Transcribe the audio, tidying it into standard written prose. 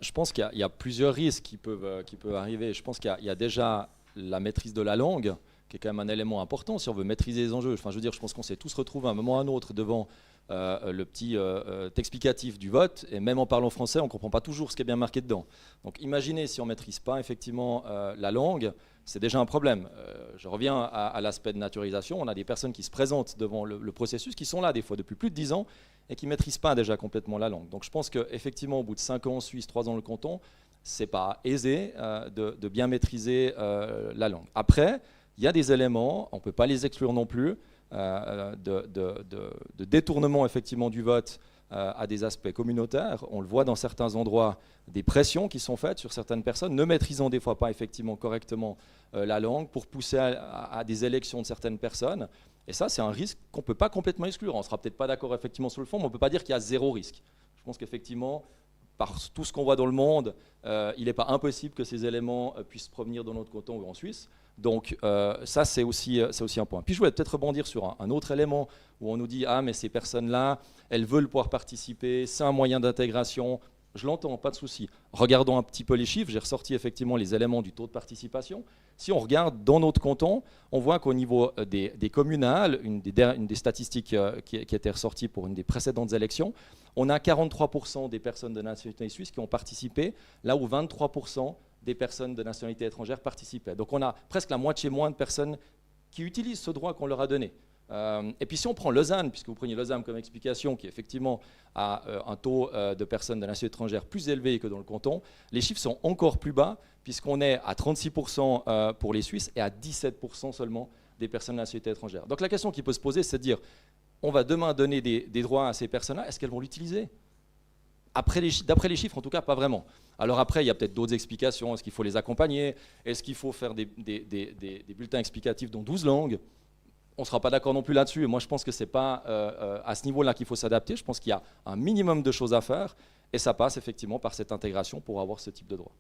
Je pense qu'il y a plusieurs risques qui peuvent arriver. Je pense qu'il y a déjà la maîtrise de la langue, qui est quand même un élément important si on veut maîtriser les enjeux. Enfin, je veux dire, je pense qu'on s'est tous retrouvés à un moment ou à un autre devant le petit explicatif du vote, et même en parlant français, on ne comprend pas toujours ce qui est bien marqué dedans. Donc imaginez si on ne maîtrise pas effectivement la langue, c'est déjà un problème. Je reviens à l'aspect de naturalisation. On a des personnes qui se présentent devant le processus, qui sont là des fois depuis plus de 10 ans, et qui ne maîtrisent pas déjà complètement la langue. Donc je pense qu'effectivement, au bout de 5 ans en Suisse, 3 ans dans le canton, ce n'est pas aisé de bien maîtriser la langue. Après, il y a des éléments, on ne peut pas les exclure non plus, de détournement effectivement du vote à des aspects communautaires. On le voit dans certains endroits, des pressions qui sont faites sur certaines personnes, ne maîtrisant des fois pas effectivement correctement la langue, pour pousser à des élections de certaines personnes. Et ça, c'est un risque qu'on ne peut pas complètement exclure. On ne sera peut-être pas d'accord effectivement sur le fond, mais on ne peut pas dire qu'il y a zéro risque. Je pense qu'effectivement, par tout ce qu'on voit dans le monde, il n'est pas impossible que ces éléments puissent provenir dans notre canton ou en Suisse. Donc ça, c'est aussi un point. Puis je voulais peut-être rebondir sur un autre élément où on nous dit « Ah, mais ces personnes-là, elles veulent pouvoir participer, c'est un moyen d'intégration ». Je l'entends, pas de souci. Regardons un petit peu les chiffres. J'ai ressorti effectivement les éléments du taux de participation. Si on regarde dans notre canton, on voit qu'au niveau des communales, une des statistiques qui était ressortie pour une des précédentes élections, on a 43% des personnes de nationalité suisse qui ont participé, là où 23% des personnes de nationalité étrangère participaient. Donc on a presque la moitié moins de personnes qui utilisent ce droit qu'on leur a donné. Et puis si on prend Lausanne, puisque vous preniez Lausanne comme explication, qui effectivement a un taux de personnes de nationalité étrangère plus élevé que dans le canton, les chiffres sont encore plus bas, puisqu'on est à 36% pour les Suisses et à 17% seulement des personnes de nationalité étrangère. Donc la question qui peut se poser, c'est de dire, on va demain donner des droits à ces personnes-là, est-ce qu'elles vont l'utiliser ? D'après les chiffres, en tout cas, pas vraiment. Alors après, il y a peut-être d'autres explications. Est-ce qu'il faut les accompagner ? Est-ce qu'il faut faire des bulletins explicatifs dans 12 langues ? On ne sera pas d'accord non plus là-dessus. Moi, je pense que ce n'est pas à ce niveau-là qu'il faut s'adapter. Je pense qu'il y a un minimum de choses à faire. Et ça passe effectivement par cette intégration pour avoir ce type de droit.